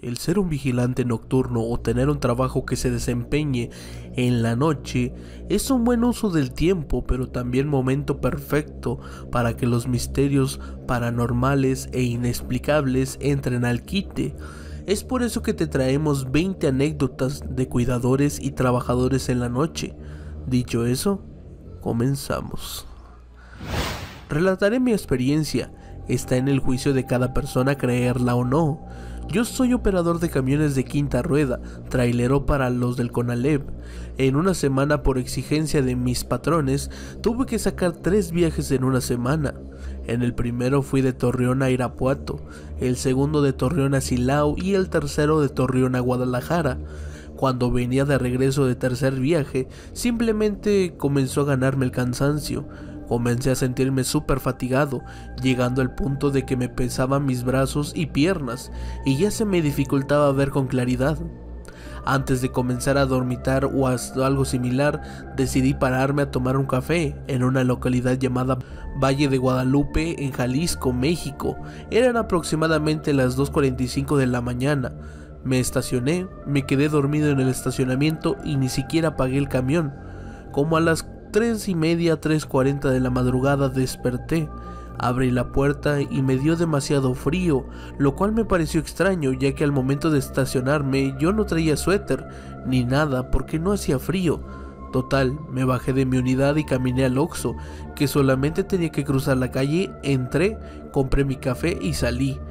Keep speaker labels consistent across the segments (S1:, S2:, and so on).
S1: El ser un vigilante nocturno o tener un trabajo que se desempeñe en la noche es un buen uso del tiempo, pero también momento perfecto para que los misterios paranormales e inexplicables entren al quite. Es por eso que te traemos 20 anécdotas de cuidadores y trabajadores en la noche. Dicho eso, comenzamos. Relataré mi experiencia. Está en el juicio de cada persona creerla o no. Yo soy operador de camiones de quinta rueda, trailero para los del Conalep. En una semana, por exigencia de mis patrones, tuve que sacar 3 viajes en una semana. En el primero fui de Torreón a Irapuato, el segundo de Torreón a Silao y el tercero de Torreón a Guadalajara. Cuando venía de regreso de tercer viaje, simplemente comenzó a ganarme el cansancio. Comencé a sentirme súper fatigado, llegando al punto de que me pesaban mis brazos y piernas, y ya se me dificultaba ver con claridad. Antes de comenzar a dormitar o algo similar, decidí pararme a tomar un café en una localidad llamada Valle de Guadalupe, en Jalisco, México. Eran aproximadamente las 2:45 de la mañana. Me estacioné, me quedé dormido en el estacionamiento y ni siquiera apagué el camión. Como a las 3:30, 3:40 de la madrugada desperté. Abrí la puerta y me dio demasiado frío, lo cual me pareció extraño, ya que al momento de estacionarme yo no traía suéter ni nada porque no hacía frío. Total, me bajé de mi unidad y caminé al Oxxo, que solamente tenía que cruzar la calle. Entré, compré mi café y salí.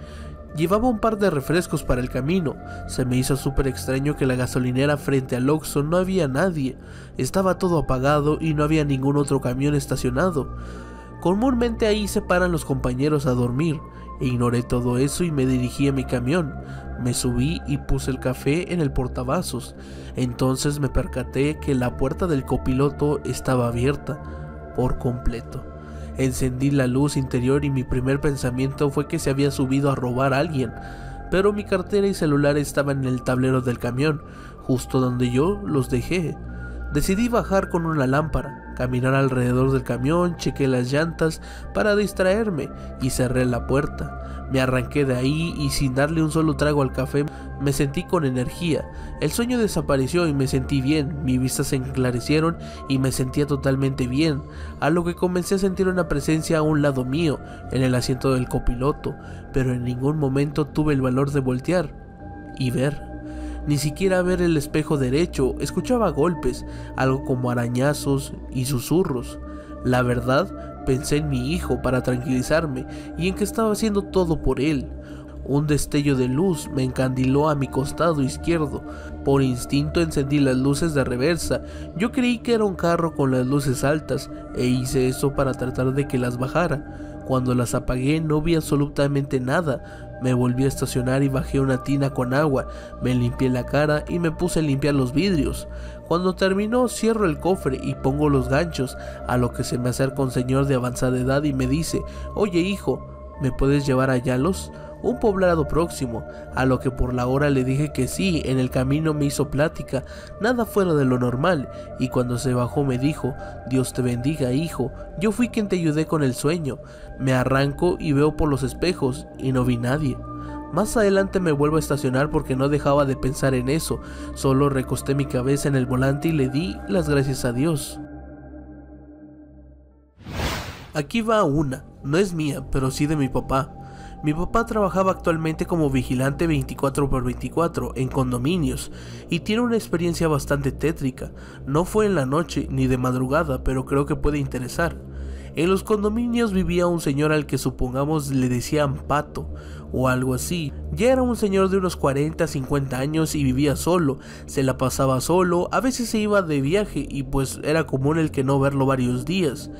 S1: Llevaba un par de refrescos para el camino. Se me hizo súper extraño que la gasolinera frente al Oxxo no había nadie. Estaba todo apagado y no había ningún otro camión estacionado. Comúnmente ahí se paran los compañeros a dormir. Ignoré todo eso y me dirigí a mi camión. Me subí y puse el café en el portavasos. Entonces me percaté que la puerta del copiloto estaba abierta por completo. Encendí la luz interior y mi primer pensamiento fue que se había subido a robar a alguien, pero mi cartera y celular estaban en el tablero del camión, justo donde yo los dejé. Decidí bajar con una lámpara, caminar alrededor del camión, chequé las llantas para distraerme y cerré la puerta. Me arranqué de ahí y sin darle un solo trago al café me sentí con energía. El sueño desapareció y me sentí bien, mis vistas se enclarecieron y me sentía totalmente bien, a lo que comencé a sentir una presencia a un lado mío, en el asiento del copiloto, pero en ningún momento tuve el valor de voltear y ver. Ni siquiera ver el espejo derecho. Escuchaba golpes, algo como arañazos y susurros. La verdad, pensé en mi hijo para tranquilizarme y en que estaba haciendo todo por él. Un destello de luz me encandiló a mi costado izquierdo. Por instinto encendí las luces de reversa. Yo creí que era un carro con las luces altas e hice eso para tratar de que las bajara. Cuando las apagué no vi absolutamente nada. Me volví a estacionar y bajé una tina con agua, me limpié la cara y me puse a limpiar los vidrios. Cuando terminó, cierro el cofre y pongo los ganchos, a lo que se me acerca un señor de avanzada edad y me dice: «Oye hijo, ¿me puedes llevar a Yalos?», un poblado próximo, a lo que por la hora le dije que sí. En el camino me hizo plática, nada fuera de lo normal, y cuando se bajó me dijo: «Dios te bendiga hijo, yo fui quien te ayudé con el sueño». Me arranco y veo por los espejos y no vi nadie. Más adelante me vuelvo a estacionar porque no dejaba de pensar en eso, solo recosté mi cabeza en el volante y le di las gracias a Dios. Aquí va una, no es mía, pero sí de mi papá. Mi papá trabajaba actualmente como vigilante 24/24 en condominios y tiene una experiencia bastante tétrica. No fue en la noche ni de madrugada, pero creo que puede interesar. En los condominios vivía un señor al que supongamos le decían Pato o algo así. Ya era un señor de unos 40, 50 años y vivía solo, se la pasaba solo, a veces se iba de viaje y pues era común el que no verlo varios días.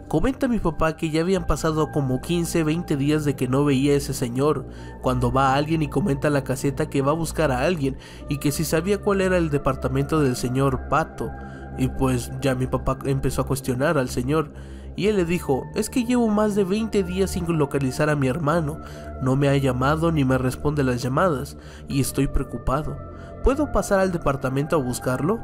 S1: Comenta mi papá que ya habían pasado como 15, 20 días de que no veía a ese señor, cuando va alguien y comenta a la caseta que va a buscar a alguien y que si sabía cuál era el departamento del señor Pato. Y pues ya mi papá empezó a cuestionar al señor y él le dijo: «Es que llevo más de 20 días sin localizar a mi hermano, no me ha llamado ni me responde las llamadas y estoy preocupado. ¿Puedo pasar al departamento a buscarlo?».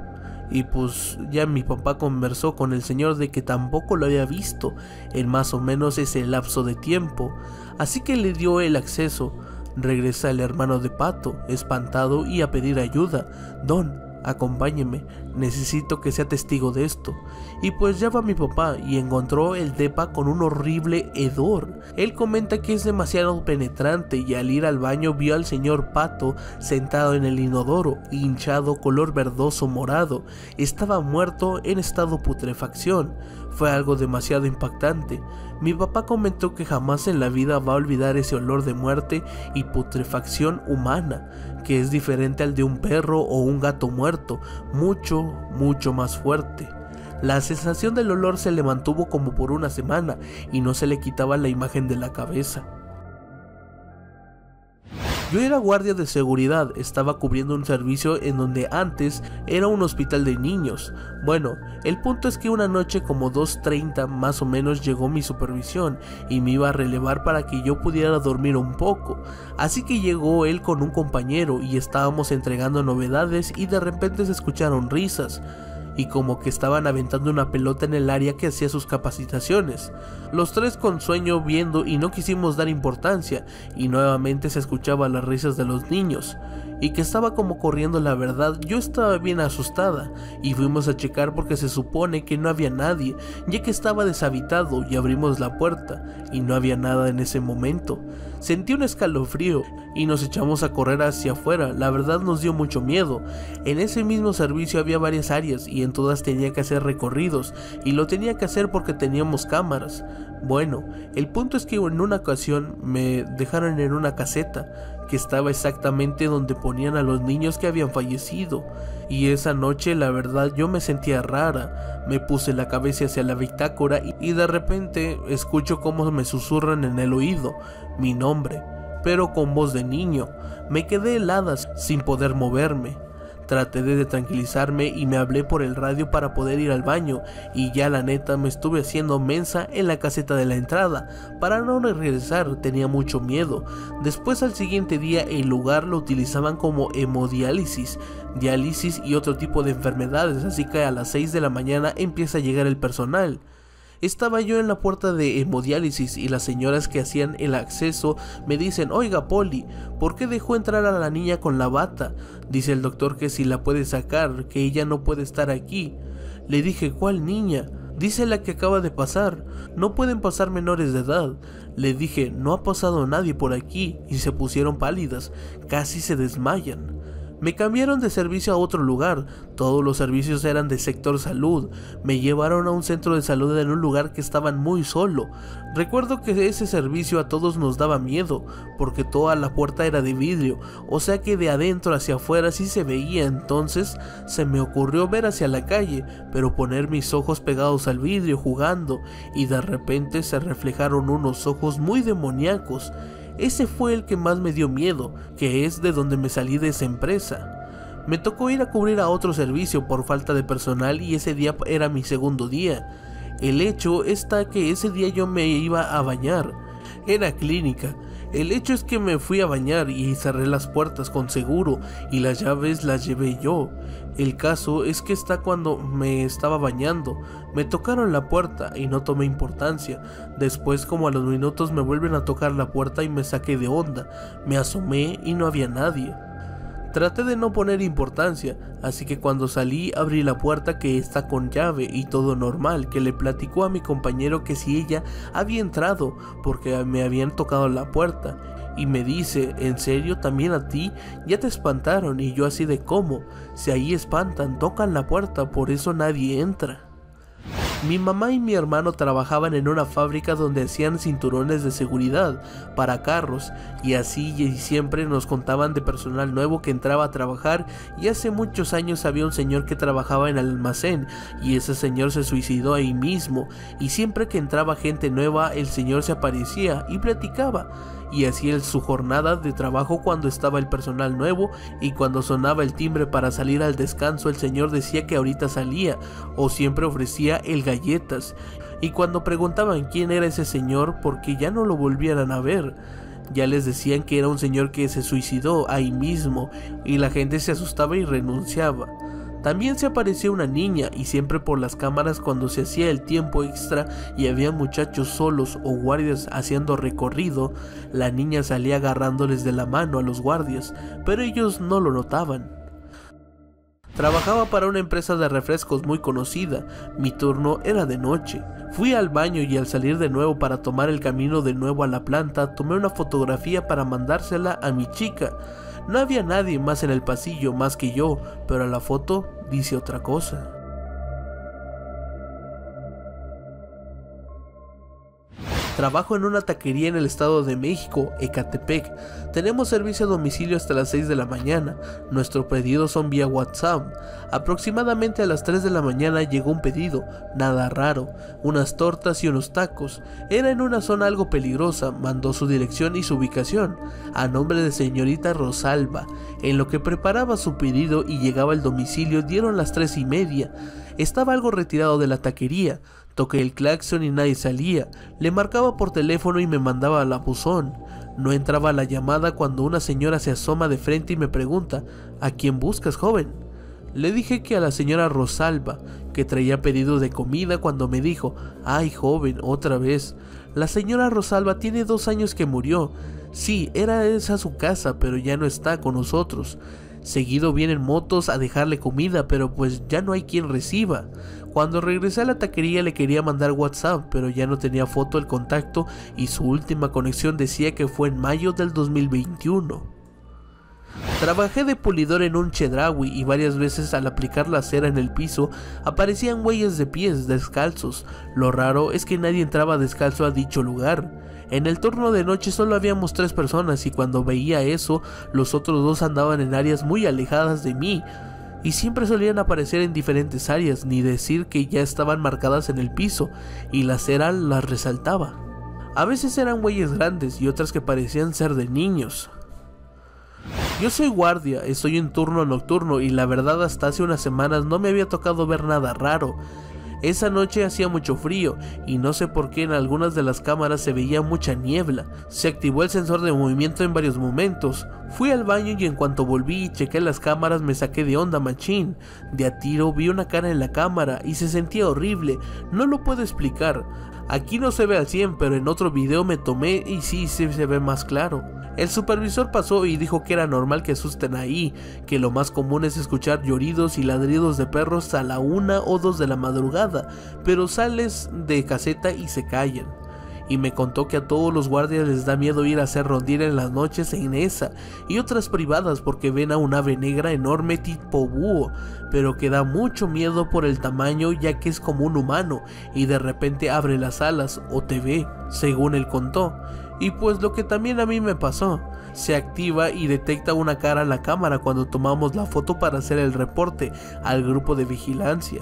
S1: Y pues ya mi papá conversó con el señor de que tampoco lo había visto en más o menos ese lapso de tiempo, así que le dio el acceso. Regresa el hermano de Pato, espantado y a pedir ayuda. Don, acompáñeme, necesito que sea testigo de esto. Y pues ya va mi papá y encontró el depa con un horrible hedor. Él comenta que es demasiado penetrante y al ir al baño vio al señor Pato sentado en el inodoro, hinchado color verdoso morado. Estaba muerto en estado de putrefacción. Fue algo demasiado impactante. Mi papá comentó que jamás en la vida va a olvidar ese olor de muerte y putrefacción humana, que es diferente al de un perro o un gato muerto, mucho más fuerte. La sensación del olor se le mantuvo como por una semana y no se le quitaba la imagen de la cabeza. Yo era guardia de seguridad, estaba cubriendo un servicio en donde antes era un hospital de niños. Bueno, el punto es que una noche como 2:30 más o menos llegó mi supervisión y me iba a relevar para que yo pudiera dormir un poco. Así que llegó él con un compañero y estábamos entregando novedades y de repente se escucharon risas. Y como que estaban aventando una pelota en el área que hacía sus capacitaciones. Los tres con sueño viendo y no quisimos dar importancia y nuevamente se escuchaban las risas de los niños. Y que estaba como corriendo, la verdad, yo estaba bien asustada y fuimos a checar porque se supone que no había nadie, ya que estaba deshabitado y abrimos la puerta y no había nada en ese momento. Sentí un escalofrío y nos echamos a correr hacia afuera, la verdad nos dio mucho miedo. En ese mismo servicio había varias áreas y en todas tenía que hacer recorridos y lo tenía que hacer porque teníamos cámaras. Bueno, el punto es que en una ocasión me dejaron en una caseta que estaba exactamente donde ponían a los niños que habían fallecido. Y esa noche la verdad yo me sentía rara, me puse la cabeza hacia la bitácora y de repente escucho cómo me susurran en el oído mi nombre, pero con voz de niño. Me quedé helada sin poder moverme. Traté de tranquilizarme y me hablé por el radio para poder ir al baño y ya la neta me estuve haciendo mensa en la caseta de la entrada. Para no regresar tenía mucho miedo. Después al siguiente día el lugar lo utilizaban como hemodiálisis, diálisis y otro tipo de enfermedades, así que a las 6 de la mañana empieza a llegar el personal. Estaba yo en la puerta de hemodiálisis y las señoras que hacían el acceso me dicen: oiga Poli, ¿por qué dejó entrar a la niña con la bata? Dice el doctor que si la puede sacar, que ella no puede estar aquí. Le dije: ¿cuál niña? Dice la que acaba de pasar, no pueden pasar menores de edad. Le dije: no ha pasado nadie por aquí, y se pusieron pálidas, casi se desmayan. Me cambiaron de servicio a otro lugar, todos los servicios eran de sector salud, me llevaron a un centro de salud en un lugar que estaba muy solo. Recuerdo que ese servicio a todos nos daba miedo, porque toda la puerta era de vidrio, o sea que de adentro hacia afuera sí se veía. Entonces se me ocurrió ver hacia la calle, pero poner mis ojos pegados al vidrio jugando, y de repente se reflejaron unos ojos muy demoníacos. Ese fue el que más me dio miedo, que es de donde me salí de esa empresa. Me tocó ir a cubrir a otro servicio por falta de personal y ese día era mi segundo día. El hecho está que ese día yo me iba a bañar. Era clínica. El hecho es que me fui a bañar y cerré las puertas con seguro y las llaves las llevé yo. El caso es que cuando me estaba bañando, me tocaron la puerta y no tomé importancia. Después, como a los minutos, me vuelven a tocar la puerta y me saqué de onda. Me asomé y no había nadie. Traté de no poner importancia, así que cuando salí abrí la puerta que está con llave y todo normal, que le platicó a mi compañero que si ella había entrado porque me habían tocado la puerta. Y me dice: ¿en serio? ¿También a ti? Ya te espantaron. Y yo así de: ¿cómo? Si ahí espantan, tocan la puerta, por eso nadie entra. Mi mamá y mi hermano trabajaban en una fábrica donde hacían cinturones de seguridad para carros y así y siempre nos contaban de personal nuevo que entraba a trabajar, y hace muchos años había un señor que trabajaba en el almacén y ese señor se suicidó ahí mismo, y siempre que entraba gente nueva el señor se aparecía y platicaba y hacía su jornada de trabajo cuando estaba el personal nuevo, y cuando sonaba el timbre para salir al descanso el señor decía que ahorita salía, o siempre ofrecía el galletas, y cuando preguntaban quién era ese señor porque ya no lo volvieran a ver, ya les decían que era un señor que se suicidó ahí mismo y la gente se asustaba y renunciaba. También se aparecía una niña y siempre por las cámaras cuando se hacía el tiempo extra y había muchachos solos o guardias haciendo recorrido, la niña salía agarrándoles de la mano a los guardias, pero ellos no lo notaban. Trabajaba para una empresa de refrescos muy conocida, mi turno era de noche. Fui al baño y al salir de nuevo para tomar el camino de nuevo a la planta, tomé una fotografía para mandársela a mi chica. No había nadie más en el pasillo más que yo, pero la foto dice otra cosa. Trabajo en una taquería en el estado de México, Ecatepec. Tenemos servicio a domicilio hasta las 6 de la mañana. Nuestros pedidos son vía WhatsApp. Aproximadamente a las 3 de la mañana llegó un pedido, nada raro, unas tortas y unos tacos. Era en una zona algo peligrosa, mandó su dirección y su ubicación, a nombre de señorita Rosalba. En lo que preparaba su pedido y llegaba al domicilio dieron las 3:30. Estaba algo retirado de la taquería. Toqué el claxon y nadie salía. Le marcaba por teléfono y me mandaba al buzón. No entraba la llamada cuando una señora se asoma de frente y me pregunta: ¿a quién buscas, joven? Le dije que a la señora Rosalba, que traía pedido de comida, cuando me dijo: ay, joven, otra vez. La señora Rosalba tiene 2 años que murió. Sí, era esa su casa, pero ya no está con nosotros. Seguido vienen motos a dejarle comida, pero pues ya no hay quien reciba. Cuando regresé a la taquería le quería mandar WhatsApp, pero ya no tenía foto del contacto y su última conexión decía que fue en mayo del 2021. Trabajé de pulidor en un Chedraui y varias veces al aplicar la cera en el piso aparecían huellas de pies descalzos. Lo raro es que nadie entraba descalzo a dicho lugar. En el turno de noche solo habíamos 3 personas y cuando veía eso, los otros 2 andaban en áreas muy alejadas de mí. Y siempre solían aparecer en diferentes áreas, ni decir que ya estaban marcadas en el piso, y la cera las resaltaba. A veces eran huellas grandes y otras que parecían ser de niños. Yo soy guardia, estoy en turno nocturno y la verdad hasta hace unas semanas no me había tocado ver nada raro. Esa noche hacía mucho frío y no sé por qué en algunas de las cámaras se veía mucha niebla. Se activó el sensor de movimiento en varios momentos. Fui al baño y en cuanto volví y chequé las cámaras me saqué de onda machín. De a tiro vi una cara en la cámara y se sentía horrible, no lo puedo explicar. Aquí no se ve al 100, pero en otro video me tomé y sí se ve más claro. El supervisor pasó y dijo que era normal que asusten ahí, que lo más común es escuchar lloridos y ladridos de perros a la 1 o 2 de la madrugada, pero sales de caseta y se callan. Y me contó que a todos los guardias les da miedo ir a hacer rondín en las noches en esa y otras privadas porque ven a un ave negra enorme tipo búho, pero que da mucho miedo por el tamaño ya que es como un humano y de repente abre las alas o te ve, según él contó. Y pues lo que también a mí me pasó, se activa y detecta una cara en la cámara cuando tomamos la foto para hacer el reporte al grupo de vigilancia.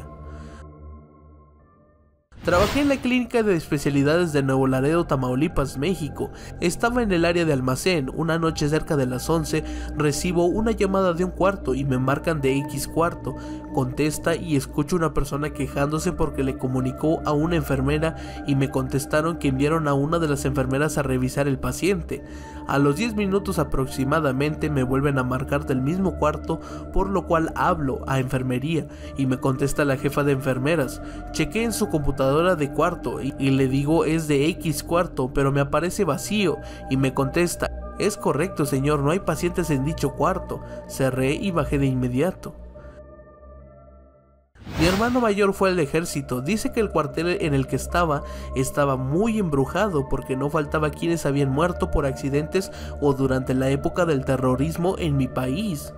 S1: Trabajé en la clínica de especialidades de Nuevo Laredo, Tamaulipas, México. Estaba en el área de almacén. Una noche cerca de las 11 recibo una llamada de un cuarto y me marcan de X cuarto. Contesta y escucho una persona quejándose porque le comunicó a una enfermera y me contestaron que enviaron a una de las enfermeras a revisar el paciente. A los 10 minutos aproximadamente me vuelven a marcar del mismo cuarto, por lo cual hablo a enfermería y me contesta la jefa de enfermeras. Chequé en su computadora de cuarto y le digo es de X cuarto, pero me aparece vacío y me contesta: es correcto señor, no hay pacientes en dicho cuarto. Cerré y bajé de inmediato. Mi hermano mayor fue al ejército, dice que el cuartel en el que estaba muy embrujado porque no faltaba quienes habían muerto por accidentes o durante la época del terrorismo en mi país.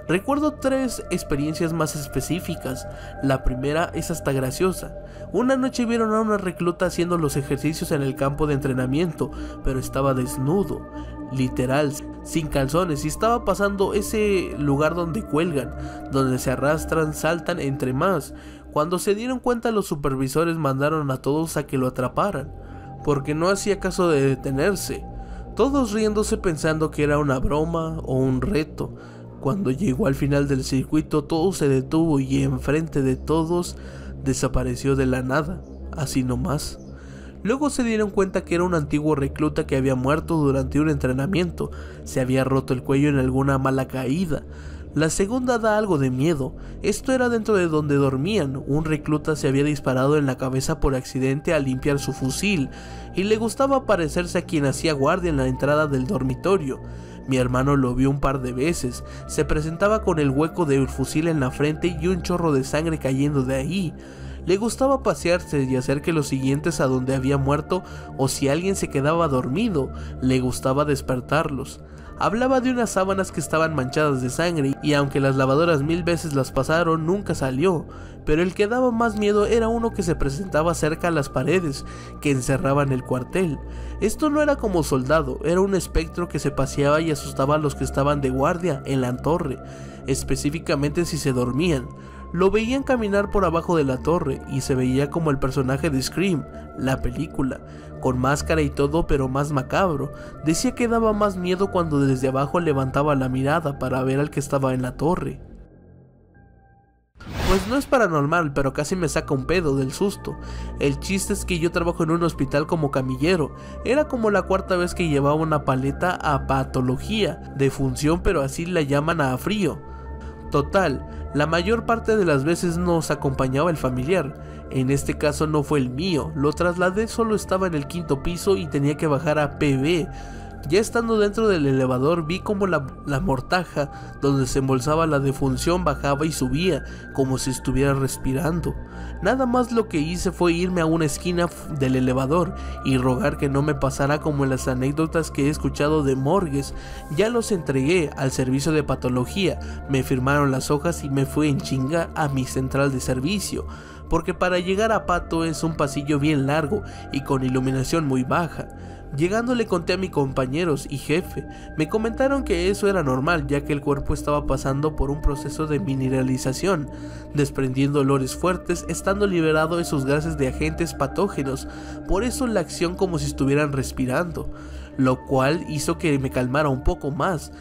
S1: Recuerdo 3 experiencias más específicas. La primera es hasta graciosa. Una noche vieron a una recluta haciendo los ejercicios en el campo de entrenamiento, pero estaba desnudo, literal, sin calzones, y estaba pasando ese lugar donde cuelgan, donde se arrastran, saltan entre más. Cuando se dieron cuenta, los supervisores mandaron a todos a que lo atraparan, porque no hacía caso de detenerse, todos riéndose pensando que era una broma o un reto. Cuando llegó al final del circuito, todo se detuvo y enfrente de todos desapareció de la nada, así nomás. Luego se dieron cuenta que era un antiguo recluta que había muerto durante un entrenamiento, se había roto el cuello en alguna mala caída. La segunda da algo de miedo. Esto era dentro de donde dormían. Un recluta se había disparado en la cabeza por accidente al limpiar su fusil y le gustaba parecerse a quien hacía guardia en la entrada del dormitorio. Mi hermano lo vio un par de veces. Se presentaba con el hueco del fusil en la frente y un chorro de sangre cayendo de ahí. Le gustaba pasearse y hacer que los siguientes a donde había muerto, o si alguien se quedaba dormido, le gustaba despertarlos. Hablaba de unas sábanas que estaban manchadas de sangre y aunque las lavadoras 1000 veces las pasaron, nunca salió. Pero el que daba más miedo era uno que se presentaba cerca a las paredes que encerraban el cuartel. Esto no era como soldado, era un espectro que se paseaba y asustaba a los que estaban de guardia en la torre, específicamente si se dormían. Lo veían caminar por abajo de la torre y se veía como el personaje de Scream, la película, con máscara y todo, pero más macabro. Decía que daba más miedo cuando desde abajo levantaba la mirada para ver al que estaba en la torre. Pues no es paranormal, pero casi me saca un pedo del susto. El chiste es que yo trabajo en un hospital como camillero. Era como la cuarta vez que llevaba una paleta a patología, de función, pero así la llaman a frío. Total, la mayor parte de las veces nos acompañaba el familiar. En este caso no fue el mío, lo trasladé, solo estaba en el 5º piso y tenía que bajar a PB. Ya estando dentro del elevador vi como la mortaja donde se embolsaba la defunción bajaba y subía, como si estuviera respirando. Nada más lo que hice fue irme a una esquina del elevador y rogar que no me pasara como en las anécdotas que he escuchado de morgues. Ya los entregué al servicio de patología, me firmaron las hojas y me fui en chinga a mi central de servicio. Porque para llegar a Pato es un pasillo bien largo y con iluminación muy baja. Llegando le conté a mis compañeros y jefe, me comentaron que eso era normal ya que el cuerpo estaba pasando por un proceso de mineralización, desprendiendo olores fuertes, estando liberado de sus gases de agentes patógenos, por eso la acción como si estuvieran respirando, lo cual hizo que me calmara un poco más.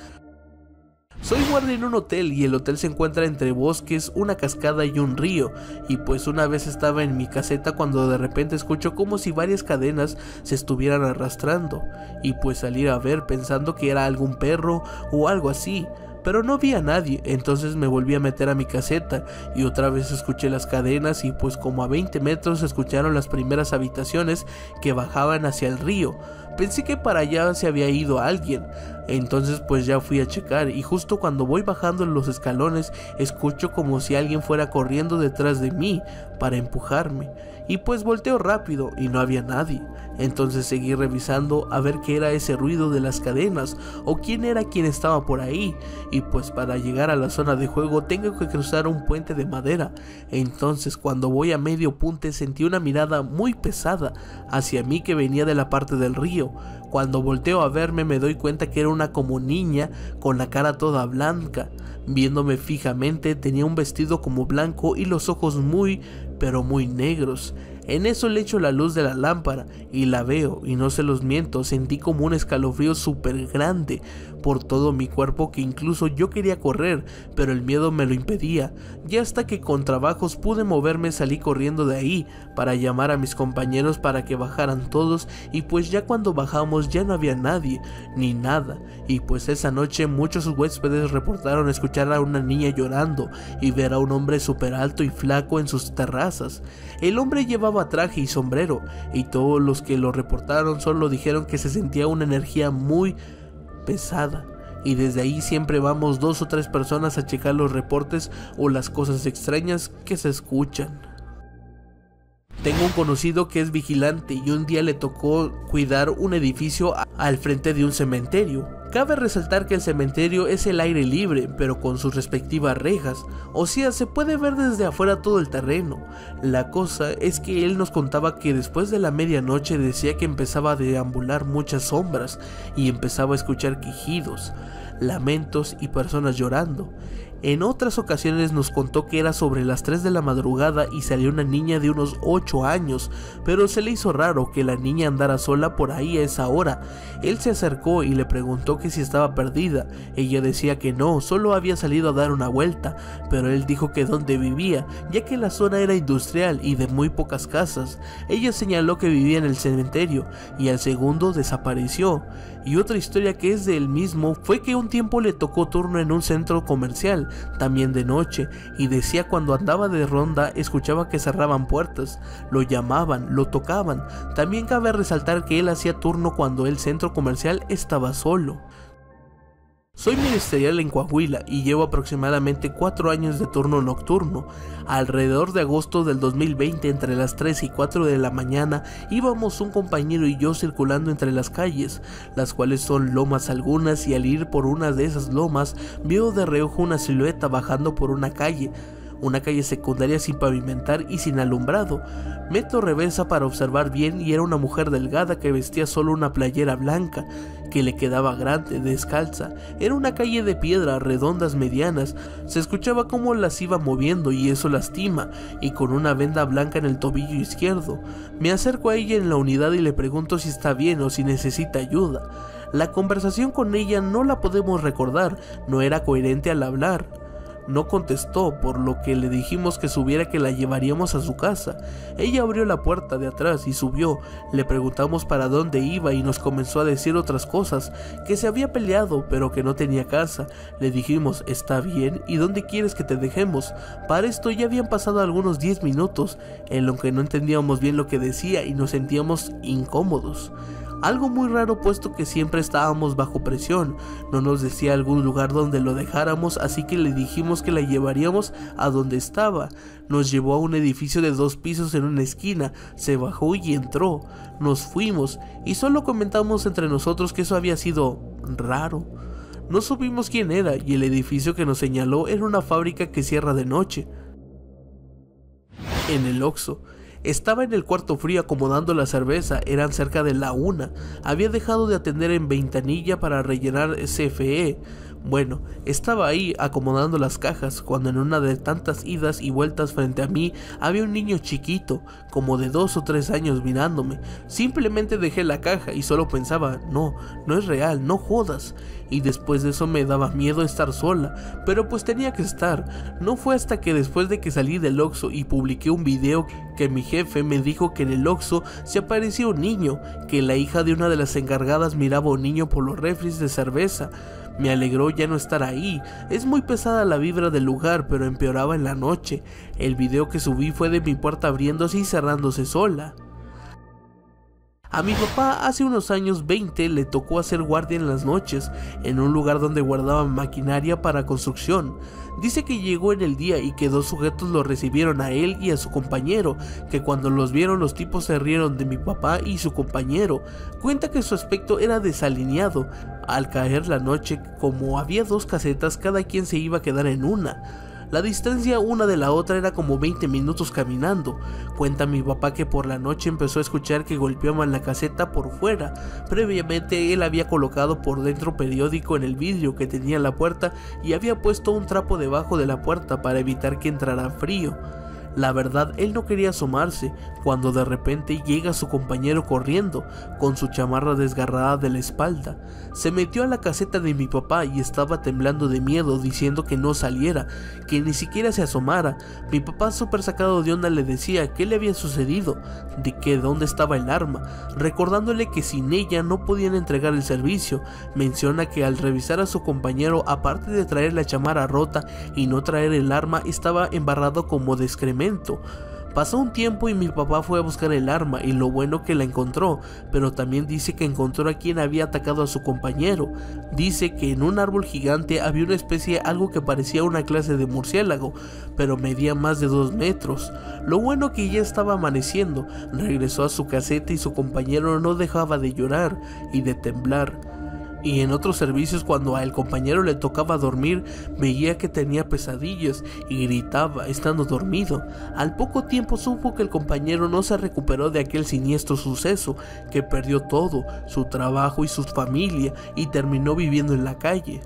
S1: Soy guardia en un hotel y el hotel se encuentra entre bosques, una cascada y un río, y pues una vez estaba en mi caseta cuando de repente escucho como si varias cadenas se estuvieran arrastrando, y pues salir a ver pensando que era algún perro o algo así, pero no vi a nadie. Entonces me volví a meter a mi caseta y otra vez escuché las cadenas y pues como a 20 metros se escucharon las primeras habitaciones que bajaban hacia el río. Pensé que para allá se había ido alguien, entonces pues ya fui a checar y justo cuando voy bajando los escalones escucho como si alguien fuera corriendo detrás de mí para empujarme y pues volteo rápido y no había nadie. Entonces seguí revisando a ver qué era ese ruido de las cadenas o quién era quien estaba por ahí, y pues para llegar a la zona de juego tengo que cruzar un puente de madera. Entonces cuando voy a medio punte sentí una mirada muy pesada hacia mí que venía de la parte del río. Cuando volteo a verme me doy cuenta que era una como niña con la cara toda blanca, viéndome fijamente. Tenía un vestido como blanco y los ojos muy pero muy negros. En eso le echo la luz de la lámpara y la veo, y no se los miento, sentí como un escalofrío súper grande por todo mi cuerpo que incluso yo quería correr, pero el miedo me lo impedía. Ya hasta que con trabajos pude moverme salí corriendo de ahí para llamar a mis compañeros para que bajaran todos, y pues ya cuando bajamos ya no había nadie ni nada, y pues esa noche muchos huéspedes reportaron escuchar a una niña llorando y ver a un hombre súper alto y flaco en sus terrazas. El hombre llevaba traje y sombrero, y todos los que lo reportaron solo dijeron que se sentía una energía muy pesada, y desde ahí siempre vamos 2 o 3 personas a checar los reportes o las cosas extrañas que se escuchan. Tengo un conocido que es vigilante y un día le tocó cuidar un edificio al frente de un cementerio. Cabe resaltar que el cementerio es el aire libre, pero con sus respectivas rejas, o sea, se puede ver desde afuera todo el terreno. La cosa es que él nos contaba que después de la medianoche decía que empezaba a deambular muchas sombras y empezaba a escuchar quejidos, lamentos y personas llorando. En otras ocasiones nos contó que era sobre las 3 de la madrugada y salió una niña de unos 8 años, pero se le hizo raro que la niña andara sola por ahí a esa hora. Él se acercó y le preguntó que si estaba perdida. Ella decía que no, solo había salido a dar una vuelta, pero él dijo que donde vivía, ya que la zona era industrial y de muy pocas casas. Ella señaló que vivía en el cementerio y al segundo desapareció. Y otra historia que es de él mismo fue que un tiempo le tocó turno en un centro comercial comercial, también de noche, y decía cuando andaba de ronda escuchaba que cerraban puertas, lo llamaban, lo tocaban. También cabe resaltar que él hacía turno cuando el centro comercial estaba solo. Soy ministerial en Coahuila y llevo aproximadamente 4 años de turno nocturno. Alrededor de agosto del 2020, entre las 3 y 4 de la mañana, íbamos un compañero y yo circulando entre las calles, las cuales son lomas algunas, y al ir por una de esas lomas, veo de reojo una silueta bajando por una calle secundaria sin pavimentar y sin alumbrado. Meto reversa para observar bien y era una mujer delgada que vestía solo una playera blanca, que le quedaba grande, descalza. Era una calle de piedra, redondas medianas, se escuchaba cómo las iba moviendo y eso lastima, y con una venda blanca en el tobillo izquierdo. Me acerco a ella en la unidad y le pregunto si está bien o si necesita ayuda. La conversación con ella no la podemos recordar, no era coherente al hablar. No contestó, por lo que le dijimos que subiera, que la llevaríamos a su casa. Ella abrió la puerta de atrás y subió. Le preguntamos para dónde iba y nos comenzó a decir otras cosas, que se había peleado pero que no tenía casa. Le dijimos, ¿está bien? ¿Y dónde quieres que te dejemos? Para esto ya habían pasado algunos 10 minutos, en lo que no entendíamos bien lo que decía y nos sentíamos incómodos. Algo muy raro, puesto que siempre estábamos bajo presión. No nos decía algún lugar donde lo dejáramos, así que le dijimos que la llevaríamos a donde estaba. Nos llevó a un edificio de 2 pisos en una esquina, se bajó y entró. Nos fuimos y solo comentamos entre nosotros que eso había sido raro. No supimos quién era y el edificio que nos señaló era una fábrica que cierra de noche. En el Oxxo. Estaba en el cuarto frío acomodando la cerveza, eran cerca de la 1. Había dejado de atender en ventanilla para rellenar CFE. Bueno, estaba ahí acomodando las cajas cuando en una de tantas idas y vueltas frente a mí había un niño chiquito, como de 2 o 3 años mirándome. Simplemente dejé la caja y solo pensaba, no es real, no jodas. Y después de eso me daba miedo estar sola, pero pues tenía que estar. No fue hasta que después de que salí del Oxxo y publiqué un video que mi jefe me dijo que en el Oxxo se aparecía un niño, que la hija de una de las encargadas miraba a un niño por los refris de cerveza. Me alegró ya no estar ahí. Es muy pesada la vibra del lugar, pero empeoraba en la noche. El video que subí fue de mi puerta abriéndose y cerrándose sola. A mi papá hace unos años 20 le tocó hacer guardia en las noches, en un lugar donde guardaban maquinaria para construcción. Dice que llegó en el día y que 2 sujetos lo recibieron a él y a su compañero, que cuando los vieron los tipos se rieron de mi papá y su compañero. Cuenta que su aspecto era desalineado. Al caer la noche, como había 2 casetas, cada quien se iba a quedar en una. La distancia una de la otra era como 20 minutos caminando. Cuenta mi papá que por la noche empezó a escuchar que golpeaban la caseta por fuera. Previamente él había colocado por dentro periódico en el vidrio que tenía la puerta y había puesto un trapo debajo de la puerta para evitar que entrara frío. La verdad, él no quería asomarse, cuando de repente llega su compañero corriendo, con su chamarra desgarrada de la espalda. Se metió a la caseta de mi papá y estaba temblando de miedo, diciendo que no saliera, que ni siquiera se asomara. Mi papá, súper sacado de onda, le decía qué le había sucedido, de que dónde estaba el arma, recordándole que sin ella no podían entregar el servicio. Menciona que al revisar a su compañero, aparte de traer la chamarra rota y no traer el arma, estaba embarrado como de excremento. Pasó un tiempo y mi papá fue a buscar el arma y lo bueno que la encontró, pero también dice que encontró a quien había atacado a su compañero. Dice que en un árbol gigante había una especie, algo que parecía una clase de murciélago, pero medía más de 2 metros. Lo bueno que ya estaba amaneciendo, regresó a su caseta y su compañero no dejaba de llorar y de temblar. Y en otros servicios, cuando al compañero le tocaba dormir, veía que tenía pesadillas y gritaba estando dormido. Al poco tiempo supo que el compañero no se recuperó de aquel siniestro suceso, que perdió todo, su trabajo y su familia, y terminó viviendo en la calle.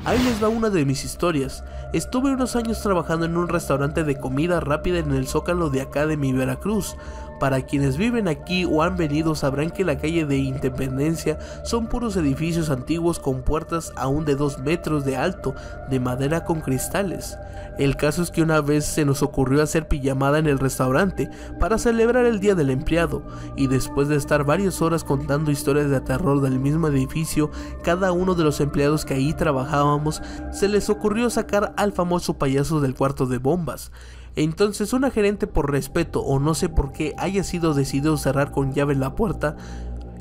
S1: Ahí les va una de mis historias. Estuve unos años trabajando en un restaurante de comida rápida en el Zócalo de acá de mi Veracruz. Para quienes viven aquí o han venido sabrán que la calle de Independencia son puros edificios antiguos con puertas aún de 2 metros de alto, de madera con cristales. El caso es que una vez se nos ocurrió hacer pijamada en el restaurante para celebrar el día del empleado, y después de estar varias horas contando historias de terror del mismo edificio, cada uno de los empleados que ahí trabajábamos se les ocurrió sacar al famoso payaso del cuarto de bombas. Entonces una gerente, por respeto o no sé por qué haya sido decidido cerrar con llave la puerta,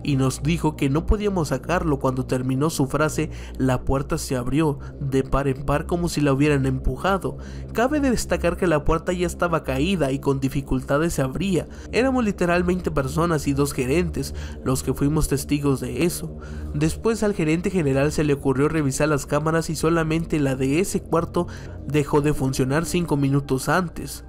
S1: y nos dijo que no podíamos sacarlo. Cuando terminó su frase, la puerta se abrió de par en par como si la hubieran empujado. Cabe destacar que la puerta ya estaba caída y con dificultades se abría. Éramos literalmente personas y 2 gerentes los que fuimos testigos de eso. Después al gerente general se le ocurrió revisar las cámaras y solamente la de ese cuarto dejó de funcionar 5 minutos antes.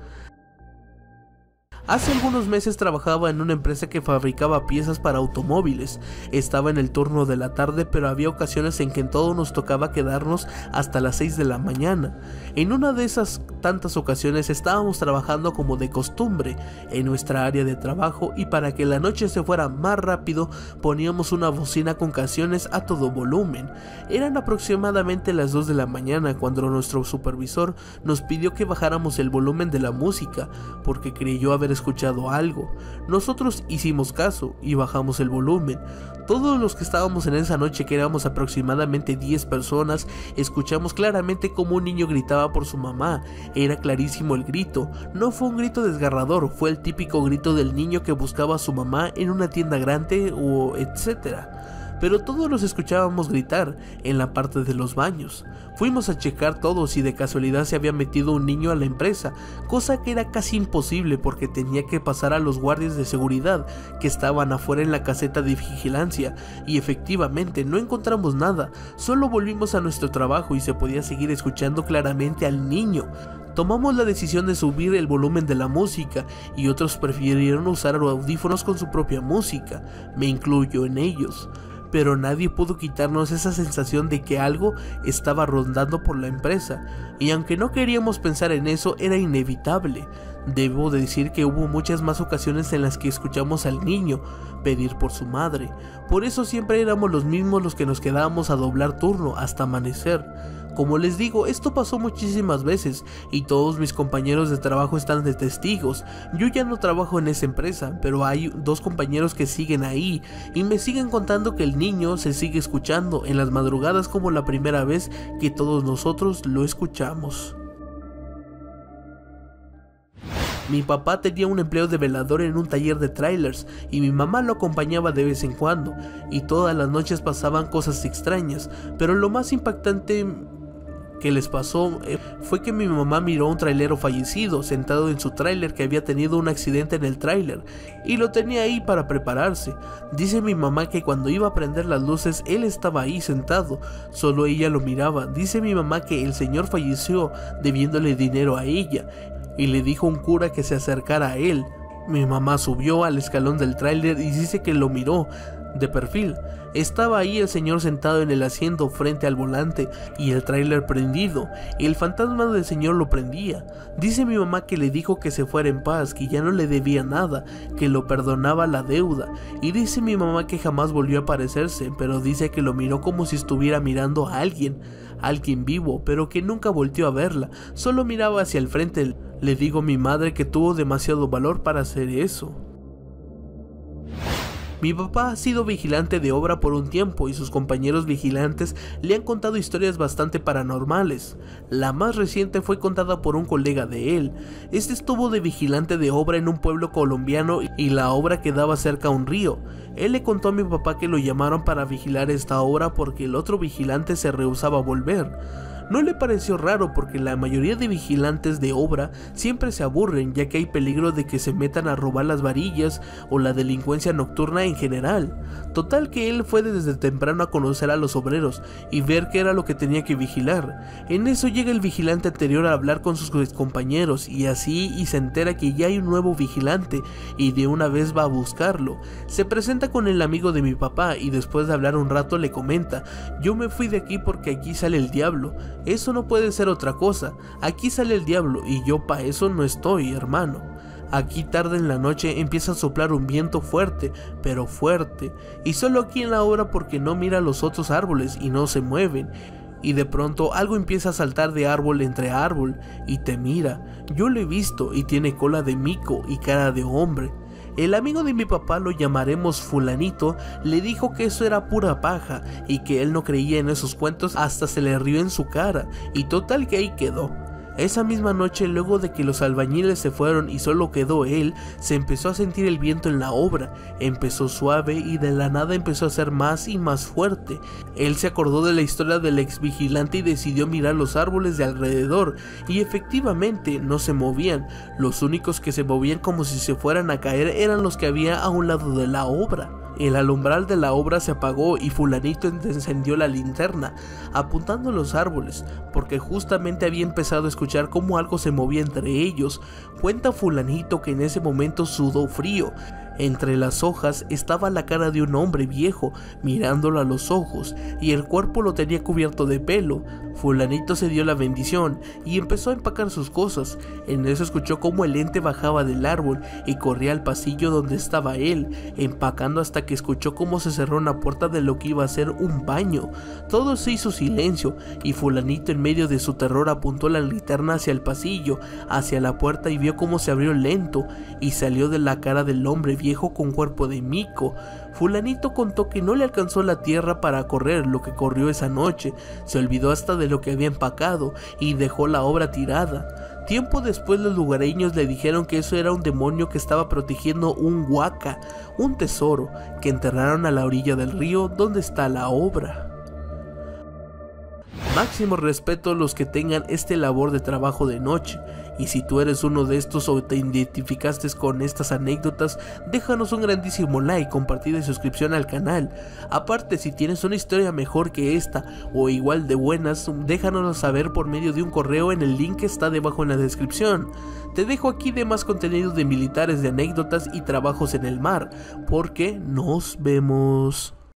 S1: Hace algunos meses trabajaba en una empresa que fabricaba piezas para automóviles. Estaba en el turno de la tarde, pero había ocasiones en que en todo nos tocaba quedarnos hasta las 6 de la mañana. En una de esas tantas ocasiones estábamos trabajando como de costumbre en nuestra área de trabajo, y para que la noche se fuera más rápido poníamos una bocina con canciones a todo volumen. Eran aproximadamente las 2 de la mañana cuando nuestro supervisor nos pidió que bajáramos el volumen de la música porque creyó haber escuchado algo. Nosotros hicimos caso y bajamos el volumen. Todos los que estábamos en esa noche, que éramos aproximadamente 10 personas, escuchamos claramente como un niño gritaba por su mamá. Era clarísimo el grito, no fue un grito desgarrador, fue el típico grito del niño que buscaba a su mamá en una tienda grande o etcétera. Pero todos los escuchábamos gritar en la parte de los baños. Fuimos a checar todos si de casualidad se había metido un niño a la empresa, cosa que era casi imposible porque tenía que pasar a los guardias de seguridad que estaban afuera en la caseta de vigilancia, y efectivamente no encontramos nada. Solo volvimos a nuestro trabajo y se podía seguir escuchando claramente al niño. Tomamos la decisión de subir el volumen de la música y otros prefirieron usar audífonos con su propia música, me incluyo en ellos. Pero nadie pudo quitarnos esa sensación de que algo estaba rondando por la empresa, y aunque no queríamos pensar en eso, era inevitable. Debo decir que hubo muchas más ocasiones en las que escuchamos al niño pedir por su madre. Por eso siempre éramos los mismos los que nos quedábamos a doblar turno hasta amanecer. Como les digo, esto pasó muchísimas veces y todos mis compañeros de trabajo están de testigos. Yo ya no trabajo en esa empresa, pero hay 2 compañeros que siguen ahí y me siguen contando que el niño se sigue escuchando en las madrugadas como la primera vez que todos nosotros lo escuchamos. Mi papá tenía un empleo de velador en un taller de trailers y mi mamá lo acompañaba de vez en cuando, y todas las noches pasaban cosas extrañas, pero lo más impactante que les pasó fue que mi mamá miró a un trailero fallecido sentado en su tráiler que había tenido un accidente en el tráiler y lo tenía ahí para prepararse. Dice mi mamá que cuando iba a prender las luces él estaba ahí sentado, solo ella lo miraba. Dice mi mamá que el señor falleció debiéndole dinero a ella y le dijo a un cura que se acercara a él. Mi mamá subió al escalón del tráiler y dice que lo miró de perfil. Estaba ahí el señor sentado en el asiento frente al volante y el tráiler prendido, y el fantasma del señor lo prendía. Dice mi mamá que le dijo que se fuera en paz, que ya no le debía nada, que lo perdonaba la deuda, y dice mi mamá que jamás volvió a aparecerse, pero dice que lo miró como si estuviera mirando a alguien vivo, pero que nunca volteó a verla, solo miraba hacia el frente. Le digo a mi madre que tuvo demasiado valor para hacer eso. Mi papá ha sido vigilante de obra por un tiempo y sus compañeros vigilantes le han contado historias bastante paranormales. La más reciente fue contada por un colega de él. Este estuvo de vigilante de obra en un pueblo colombiano y la obra quedaba cerca a un río. Él le contó a mi papá que lo llamaron para vigilar esta obra porque el otro vigilante se rehusaba a volver. No le pareció raro porque la mayoría de vigilantes de obra siempre se aburren, ya que hay peligro de que se metan a robar las varillas o la delincuencia nocturna en general. Total que él fue desde temprano a conocer a los obreros y ver qué era lo que tenía que vigilar. En eso llega el vigilante anterior a hablar con sus compañeros y se entera que ya hay un nuevo vigilante y de una vez va a buscarlo. Se presenta con el amigo de mi papá y después de hablar un rato le comenta: yo me fui de aquí porque aquí sale el diablo. Eso no puede ser otra cosa, aquí sale el diablo y yo pa' eso no estoy, hermano. Aquí tarde en la noche empieza a soplar un viento fuerte, pero fuerte, y solo aquí en la obra porque no mira los otros árboles y no se mueven. Y de pronto algo empieza a saltar de árbol entre árbol y te mira. Yo lo he visto y tiene cola de mico y cara de hombre. El amigo de mi papá, lo llamaremos fulanito, le dijo que eso era pura paja y que él no creía en esos cuentos, hasta se le rió en su cara, y total que ahí quedó. Esa misma noche, luego de que los albañiles se fueron y solo quedó él, se empezó a sentir el viento en la obra. Empezó suave y de la nada empezó a ser más y más fuerte. Él se acordó de la historia del ex vigilante y decidió mirar los árboles de alrededor, y efectivamente no se movían. Los únicos que se movían como si se fueran a caer eran los que había a un lado de la obra. El alumbral de la obra se apagó y fulanito encendió la linterna, apuntando a los árboles, porque justamente había empezado a escuchar cómo algo se movía entre ellos. Cuenta fulanito que en ese momento sudó frío. Entre las hojas estaba la cara de un hombre viejo, mirándolo a los ojos, y el cuerpo lo tenía cubierto de pelo. Fulanito se dio la bendición y empezó a empacar sus cosas. En eso escuchó cómo el ente bajaba del árbol y corría al pasillo donde estaba él, empacando, hasta que escuchó cómo se cerró una puerta de lo que iba a ser un baño. Todo se hizo silencio y fulanito, en medio de su terror, apuntó la linterna hacia el pasillo, hacia la puerta, y vio cómo se abrió lento y salió de la cara del hombre viejo con cuerpo de mico. Fulanito contó que no le alcanzó la tierra para correr lo que corrió esa noche, se olvidó hasta de lo que había empacado y dejó la obra tirada. Tiempo después los lugareños le dijeron que eso era un demonio que estaba protegiendo un huaca, un tesoro, que enterraron a la orilla del río donde está la obra. Máximo respeto a los que tengan este labor de trabajo de noche, y si tú eres uno de estos o te identificaste con estas anécdotas, déjanos un grandísimo like, compartida y suscripción al canal. Aparte, si tienes una historia mejor que esta o igual de buenas, déjanoslo saber por medio de un correo en el link que está debajo en la descripción. Te dejo aquí de más contenido de militares, de anécdotas y trabajos en el mar, porque nos vemos.